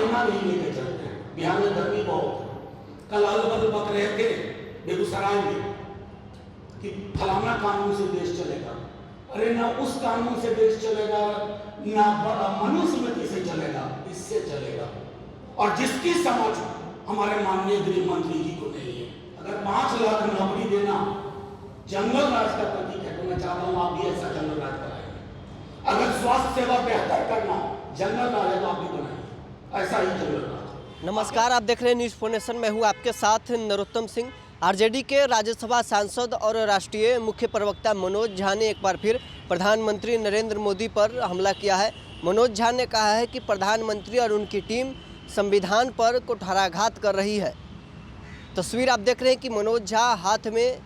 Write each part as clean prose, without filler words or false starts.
आईना नहीं लेके चलते हैं। बिहार में गर्मी बहुत है। कल आलू बदल बक रहे थे बेगूसराय में कि फलाना कानून से देश चलेगा। अरे ना उस कानून से देश चलेगा, ना मनुस्मृति से चलेगा, इससे चलेगा। और जिसकी समझ हमारे माननीय गृह मंत्री जी को नहीं है। अगर 5 लाख नौकरी देना जंगल राज का प्रतीक है तो मैं चाहता हूं आप भी ऐसा जंगल राज कराएंगे। अगर स्वास्थ्य सेवा बेहतर करना जंगल राज है तो आप भी बनाएंगे ऐसा ही जंगल राज। नमस्कार, आप देख रहे हैं न्यूज़ फॉर नेशन। मैं हूं आपके साथ नरोत्तम सिंह। आरजेडी के राज्यसभा सांसद और राष्ट्रीय मुख्य प्रवक्ता मनोज झा ने एक बार फिर प्रधानमंत्री नरेंद्र मोदी पर हमला किया है। मनोज झा ने कहा है कि प्रधानमंत्री और उनकी टीम संविधान पर कुठाराघात कर रही है। तस्वीर आप देख रहे हैं कि मनोज झा हाथ में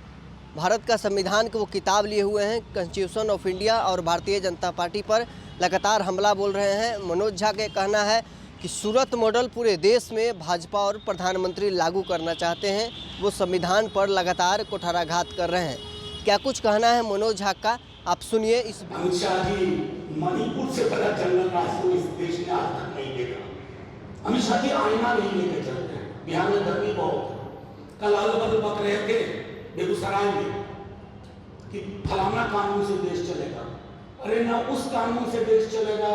भारत का संविधान की वो किताब लिए हुए हैं। कॉन्स्टिट्यूशन ऑफ इंडिया और भारतीय जनता पार्टी पर लगातार हमला बोल रहे हैं। मनोज झा का कहना है कि सूरत मॉडल पूरे देश में भाजपा और प्रधानमंत्री लागू करना चाहते हैं। वो संविधान पर लगातार कुठाराघात कर रहे हैं। क्या कुछ कहना है मनोज झा का, आप सुनिए। इस अमित शाह जी मणिपुर से बड़ा जंगल राज को इस देश ने आज तक नहीं देखा। अमित शाह जी आईना नहीं लेके चलते हैं। बिहार में गर्मी बहुत है। कल आलू बदल बक रहे थे बेगूसराय में कि फलाना कानून से देश चलेगा। अरे ना उस कानून से देश चलेगा,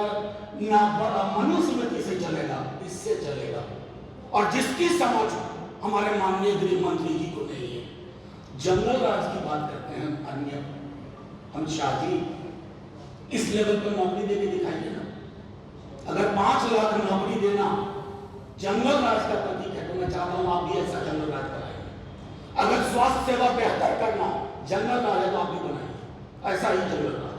ना मनुस्मृति से चलेगा, इससे चलेगा। और जिसकी समझ हमारे माननीय गृह मंत्री जी को नहीं है। जंगल राज की बात करते हैं अन्य अमित शाह जी, इस लेवल पर नौकरी देके दिखाइए ना। अगर 5 लाख नौकरी देना जंगल राज का प्रतीक है तो मैं चाहता हूं आप भी ऐसा जंगल राज कराएंगे। अगर स्वास्थ्य सेवा बेहतर करना जंगल राज है तो आप भी बनाएंगे ऐसा ही जंगल राज।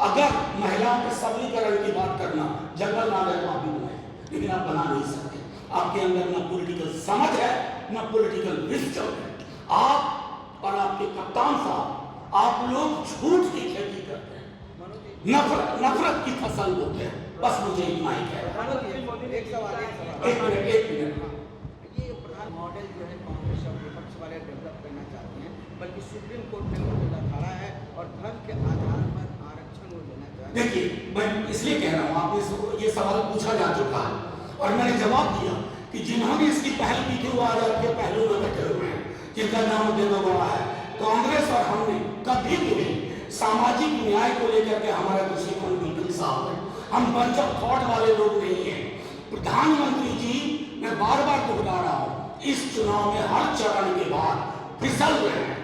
अगर महिलाओं के सबलीकरण की बात करना जंगल राज है तो आप भी बनाएंगे, लेकिन आप बना नहीं सकते। आपके अंदर ना पॉलिटिकल समझ है, ना पॉलिटिकल विजडम है। आप और आपके कप्तान साहब, आप लोग झूठ की खेती करते हैं, नफरत की फसल बोते हैं। बस मुझे इतना ही कहना है। एक मिनट। ये प्रधान मॉडल जो है कांग्रेस और विपक्ष वाले डेवलप करना चाहते हैं, बल्कि सुप्रीम कोर्ट ने मुद्दा खड़ा है और धर्म के आधार पर आरक्षण वो लेना चाहते हैं। देखिए, मैं इसलिए कह रहा हूँ, आपने ये सवाल पूछा जा चुका है और मैंने जवाब दिया कि जिन्होंने इसकी पहल की थी वो आज आपके पहलू में बैठे हुए हैं, जिनका नाम देवगौड़ा है। कांग्रेस और हमने कभी भी सामाजिक न्याय को लेकर के हमारा दृष्टिकोण बिल्कुल साफ है। हम बंच ऑफ थॉट वाले लोग नहीं हैं। प्रधानमंत्री जी, मैं बार बार दोहरा रहा हूं, इस चुनाव में हर चरण के बाद फिसल रहे हैं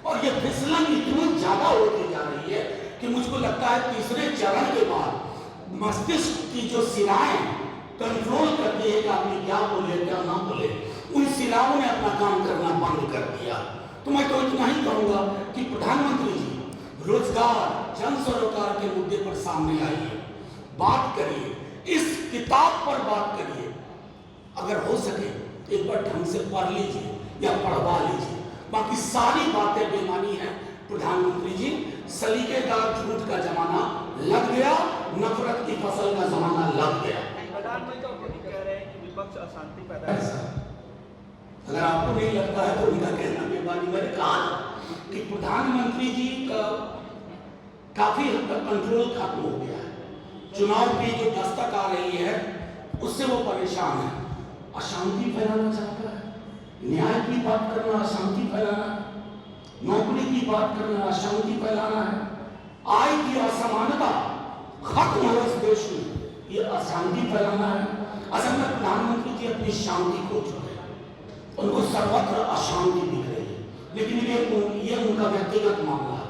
और ये फिसलन इतनी ज्यादा होती जा रही है कि मुझको लगता है तीसरे चरण के बाद मस्तिष्क की जो सिराएं कंट्रोल करती है कि आपने क्या बोले क्या ना बोले, उन सिराओं ने अपना काम करना बंद कर दिया। तो मैं तो इतना ही कहूंगा कि प्रधानमंत्री जी रोजगार, जन सरोकार के मुद्दे पर सामने आइए, बात करिए, इस किताब पर बात करिए। अगर हो सके एक बार ढंग से पढ़ लीजिए या पढ़वा लीजिए। बाकी सारी बातें बेमानी है। प्रधानमंत्री जी, सलीकेदार झूठ का जमाना लग गया, नफरत की फसल का जमाना लग गया। प्रधानमंत्री कह रहे हैं कि विपक्ष अशांति पैदा कर रहा है। अगर आपको नहीं लगता है तो उनका कहना बेमानी। मैंने कहा कि प्रधानमंत्री जी का काफी हद तक कंट्रोल खत्म हो गया है। चुनाव की जो दस्तक आ रही है उससे वो परेशान है। अशांति फैलाना चाहता है, न्याय की बात करना अशांति फैलाना है, नौकरी की बात करना अशांति फैलाना है, आय की असमानता खत्म हो इस देश में, ये अशांति फैलाना है। असल में प्रधानमंत्री जी अपनी शांति खो चुके हैं, उनको सर्वत्र अशांति दिख रही है, लेकिन ये उनका व्यक्तिगत मामला है।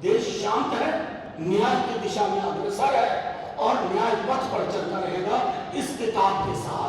देश शांत है, न्याय की दिशा में अग्रसर है और न्याय पथ पर चलता रहेगा इस किताब के साथ।